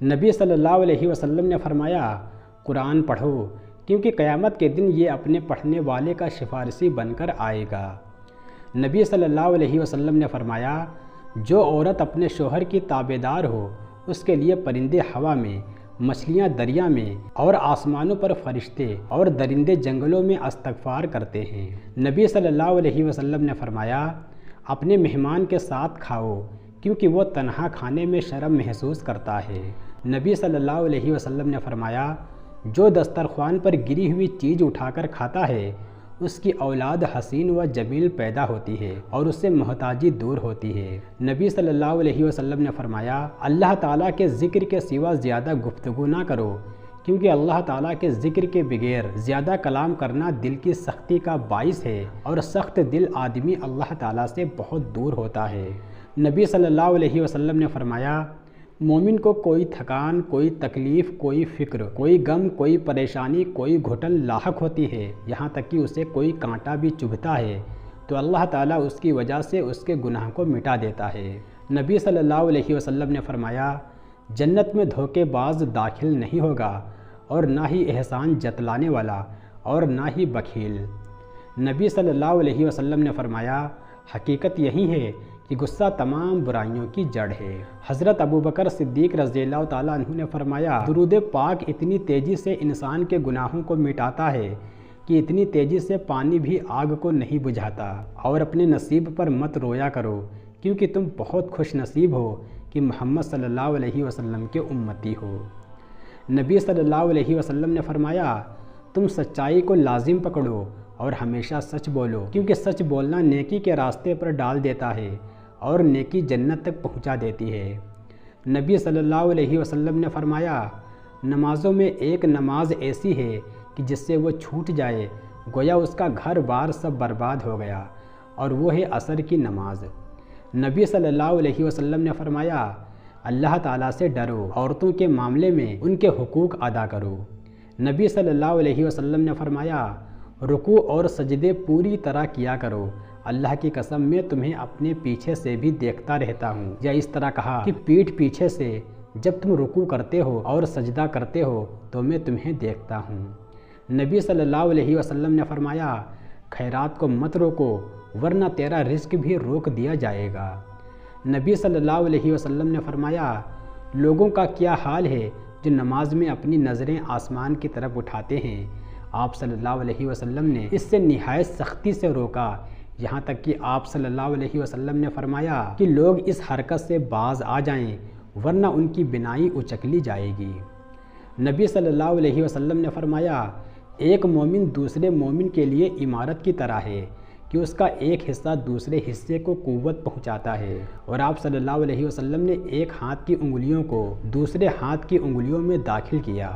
نبی صلی اللہ علیہ وسلم نے فرمایا قرآن پڑھو کیونکہ قیامت کے دن یہ اپنے پڑھنے والے کا سفارشی بن کر آئے گا۔ نبی صلی اللہ علیہ وسلم نے فرمایا جو عورت اپنے شوہر کی تابعدار ہو اس کے لیے پرندے ہوا میں، مچھلیاں دریا میں اور آسمانوں پر فرشتے اور درندے جنگلوں میں استغفار کرتے ہیں۔ نبی صلی اللہ علیہ وسلم نے فرمایا اپنے مہمان کے ساتھ کھاؤ کیونکہ وہ تنہا کھانے میں شرم محسوس کرتا ہے۔ نبی صلی اللہ علیہ وسلم نے فرمایا جو دسترخوان پر گری ہوئی چیز اٹھا کر کھاتا ہے اس کی اولاد حسین و جمیل پیدا ہوتی ہے اور اس سے محتاجی دور ہوتی ہے۔ نبی صلی اللہ علیہ وسلم نے فرمایا اللہ تعالیٰ کے ذکر کے سوا زیادہ گفتگو نہ کرو کیونکہ اللہ تعالیٰ کے ذکر کے بغیر زیادہ کلام کرنا دل کی سختی کا باعث ہے اور سخت دل آدمی اللہ تعالیٰ سے بہت دور ہوتا ہے۔ نبی صلی اللہ علیہ وسلم نے فرمایا مومن کو کوئی تھکان، کوئی تکلیف، کوئی فکر، کوئی غم، کوئی پریشانی، کوئی گھٹن لاحق ہوتی ہے، یہاں تک کہ اسے کوئی کانٹا بھی چبھتا ہے تو اللہ تعالیٰ اس کی وجہ سے اس کے گناہ کو مٹا دیتا ہے۔ نبی صلی اللہ علیہ وسلم نے فرمایا جنت میں دھوکے باز داخل نہیں ہوگا اور نہ ہی احسان جتلانے والا اور نہ ہی بخیل۔ نبی صلی اللہ علیہ وسلم نے فرمایا حقیقت یہی ہے کہ غصہ تمام برائیوں کی جڑ ہے۔ حضرت ابوبکر صدیق رضی اللہ تعالیٰ عنہ نے فرمایا درود پاک اتنی تیزی سے انسان کے گناہوں کو مٹاتا ہے کہ اتنی تیزی سے پانی بھی آگ کو نہیں بجھاتا۔ اور اپنے نصیب پر مت رویا کرو کیونکہ تم بہت خوش نصیب ہو کہ محمد صلی اللہ علیہ وسلم کے امتی ہو۔ نبی صلی اللہ علیہ وسلم نے فرمایا تم سچائی کو لازم پکڑو اور ہمیشہ سچ بولو کیونکہ سچ بولنا نیکی کے راستے پر ڈال دیتا ہے اور نیکی جنت تک پہنچا دیتی ہے۔ نبی صلی اللہ علیہ وسلم نے فرمایا نمازوں میں ایک نماز ایسی ہے کہ جس سے وہ چھوٹ جائے گویا اس کا گھر بار سب برباد ہو گیا اور وہ ہے عصر کی نماز۔ نبی صلی اللہ علیہ وسلم نے فرمایا اللہ تعالیٰ سے ڈرو، عورتوں کے معاملے میں ان کے حقوق ادا کرو۔ نبی صلی اللہ علیہ وسلم نے فرمایا رکوع اور سجدے پوری طرح کیا کرو، اللہ کی قسم میں تمہیں اپنے پیچھے سے بھی دیکھتا رہتا ہوں، یا اس طرح کہا کہ پیٹھ پیچھے سے جب تم رکوع کرتے ہو اور سجدہ کرتے ہو تو میں تمہیں دیکھتا ہوں۔ نبی صلی اللہ علیہ وسلم نے فرمایا خیرات کو مت روکو ورنہ تیرا رزق بھی روک دیا جائے گا۔ نبی صلی اللہ علیہ وسلم نے فرمایا لوگوں کا کیا حال ہے جو نماز میں اپنی نظریں آسمان کی طرف اٹھاتے ہیں۔ آپ صلی اللہ علیہ وسلم نے اس سے نہایت سختی سے روکا، یہاں تک کہ آپ صلی اللہ علیہ وسلم نے فرمایا کہ لوگ اس حرکت سے باز آ جائیں ورنہ ان کی بنائی اچک جائے گی۔ نبی صلی اللہ علیہ وسلم نے فرمایا ایک مومن دوسرے مومن کے لیے عمارت کی طرح ہے کہ اس کا ایک حصہ دوسرے حصے کو قوت پہنچاتا ہے، اور آپ صلی اللہ علیہ وسلم نے ایک ہاتھ کی انگلیوں کو دوسرے ہاتھ کی انگلیوں میں داخل کیا۔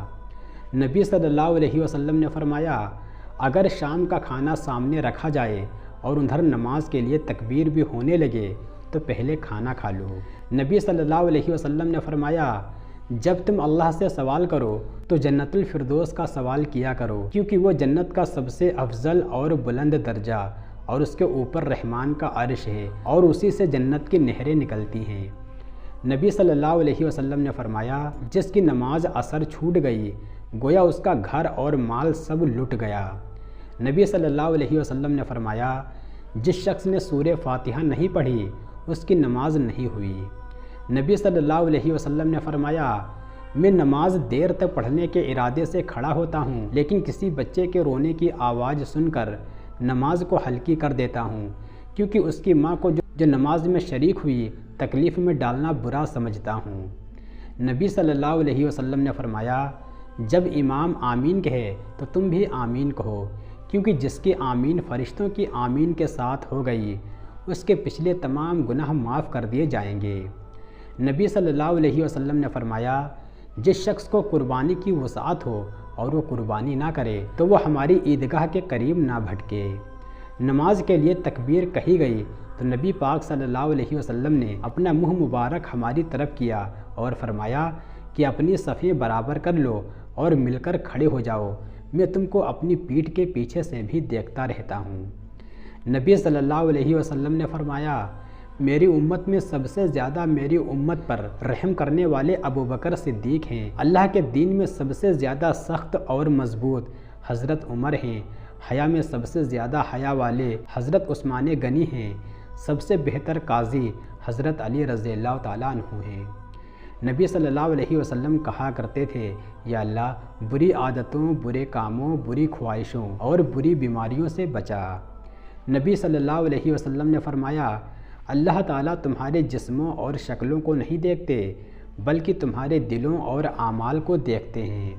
نبی صلی اللہ علیہ وسلم نے فرمایا اگر شام کا کھانا سامنے رکھا جائے اور ادھر نماز کے لیے تکبیر بھی ہونے لگے تو پہلے کھانا کھا لو۔ نبی صلی اللہ علیہ وسلم نے فرمایا جب تم اللہ سے سوال کرو تو جنت الفردوس کا سوال کیا کرو کیونکہ وہ جنت کا سب سے افضل اور بلند درجہ اور اس کے اوپر رحمان کا عرش ہے اور اسی سے جنت کی نہریں نکلتی ہیں۔ نبی صلی اللہ علیہ وسلم نے فرمایا جس کی نماز عصر چھوٹ گئی گویا اس کا گھر اور مال سب لٹ گیا۔ نبی صلی اللہ علیہ وسلم نے فرمایا جس شخص نے سورہ فاتحہ نہیں پڑھی اس کی نماز نہیں ہوئی۔ نبی صلی اللہ علیہ وسلم نے فرمایا میں نماز دیر تک پڑھنے کے ارادے سے کھڑا ہوتا ہوں لیکن کسی بچے کے رونے کی آواز سن کر نماز کو ہلکی کر دیتا ہوں کیونکہ اس کی ماں کو جو نماز میں شریک ہوئی تکلیف میں ڈالنا برا سمجھتا ہوں۔ نبی صلی اللہ علیہ وسلم نے فرمایا جب امام آمین کہے تو تم بھی آمین کہو کیونکہ جس کی آمین فرشتوں کی آمین کے ساتھ ہو گئی اس کے پچھلے تمام گناہ معاف کر دیے جائیں گے۔ نبی صلی اللہ علیہ وسلم نے فرمایا جس شخص کو قربانی کی وسعت ہو اور وہ قربانی نہ کرے تو وہ ہماری عیدگاہ کے قریب نہ بھٹکے۔ نماز کے لیے تکبیر کہی گئی تو نبی پاک صلی اللہ علیہ وسلم نے اپنا منہ مبارک ہماری طرف کیا اور فرمایا کہ اپنی صفیں برابر کر لو اور مل کر کھڑے ہو جاؤ، میں تم کو اپنی پیٹھ کے پیچھے سے بھی دیکھتا رہتا ہوں۔ نبی صلی اللہ علیہ وسلم نے فرمایا میری امت میں سب سے زیادہ میری امت پر رحم کرنے والے ابو بکر صدیق ہیں۔ اللہ کے دین میں سب سے زیادہ سخت اور مضبوط حضرت عمر ہیں۔ حیا میں سب سے زیادہ حیا والے حضرت عثمان غنی ہیں۔ سب سے بہتر قاضی حضرت علی رضی اللہ تعالیٰ عنہ ہیں۔ نبی صلی اللہ علیہ وسلم کہا کرتے تھے، یا اللہ بری عادتوں، برے کاموں، بری خواہشوں اور بری بیماریوں سے بچا۔ نبی صلی اللہ علیہ وسلم نے فرمایا، اللہ تعالیٰ تمہارے جسموں اور شکلوں کو نہیں دیکھتے بلکہ تمہارے دلوں اور اعمال کو دیکھتے ہیں۔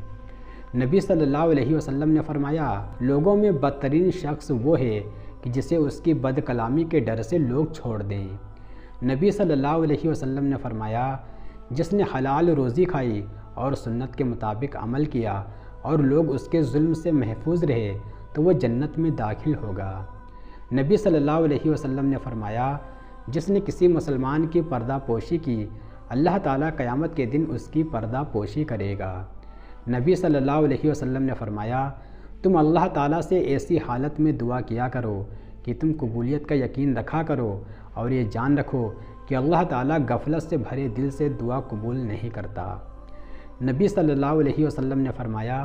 نبی صلی اللہ علیہ وسلم نے فرمایا، لوگوں میں بدترین شخص وہ ہے کہ جسے اس کی بد کلامی کے ڈر سے لوگ چھوڑ دیں۔ نبی صلی اللہ علیہ وسلم نے فرمایا، جس نے حلال روزی کھائی اور سنت کے مطابق عمل کیا اور لوگ اس کے ظلم سے محفوظ رہے تو وہ جنت میں داخل ہوگا۔ نبی صلی اللہ علیہ وسلم نے فرمایا، جس نے کسی مسلمان کی پردہ پوشی کی، اللہ تعالیٰ قیامت کے دن اس کی پردہ پوشی کرے گا۔ نبی صلی اللہ علیہ وسلم نے فرمایا، تم اللہ تعالیٰ سے ایسی حالت میں دعا کیا کرو کہ تم قبولیت کا یقین رکھا کرو اور یہ جان رکھو کہ اللہ تعالیٰ غفلت سے بھرے دل سے دعا قبول نہیں کرتا۔ نبی صلی اللہ علیہ وسلم نے فرمایا،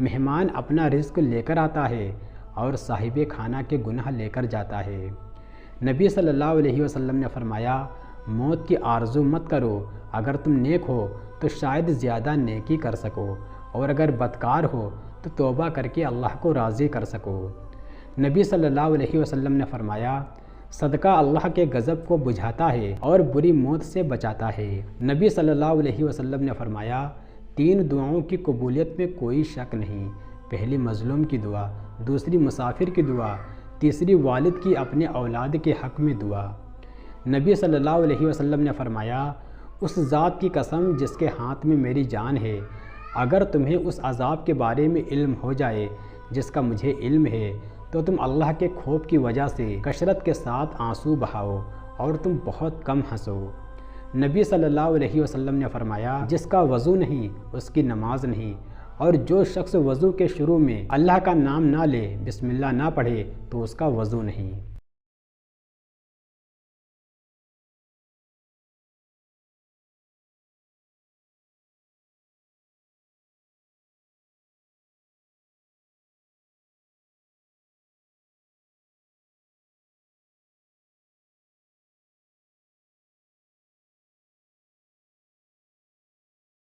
مہمان اپنا رزق لے کر آتا ہے اور صاحب کھانا کے گناہ لے کر جاتا ہے۔ نبی صلی اللہ علیہ وسلم نے فرمایا، موت کی آرزو مت کرو، اگر تم نیک ہو تو شاید زیادہ نیکی کر سکو، اور اگر بدکار ہو تو توبہ کر کے اللہ کو راضی کر سکو۔ نبی صلی اللہ علیہ وسلم نے فرمایا، صدقہ اللہ کے غضب کو بجھاتا ہے اور بری موت سے بچاتا ہے۔ نبی صلی اللہ علیہ وسلم نے فرمایا، 3 دعاؤں کی قبولیت میں کوئی شک نہیں۔ پہلی مظلوم کی دعا، دوسری مسافر کی دعا، تیسری والد کی اپنے اولاد کے حق میں دعا۔ نبی صلی اللہ علیہ وسلم نے فرمایا، اس ذات کی قسم جس کے ہاتھ میں میری جان ہے، اگر تمہیں اس عذاب کے بارے میں علم ہو جائے جس کا مجھے علم ہے تو تم اللہ کے خوف کی وجہ سے کثرت کے ساتھ آنسو بہاؤ اور تم بہت کم ہنسو۔ نبی صلی اللہ علیہ وسلم نے فرمایا، جس کا وضو نہیں اس کی نماز نہیں، اور جو شخص وضو کے شروع میں اللہ کا نام نہ لے، بسم اللہ نہ پڑھے، تو اس کا وضو نہیں۔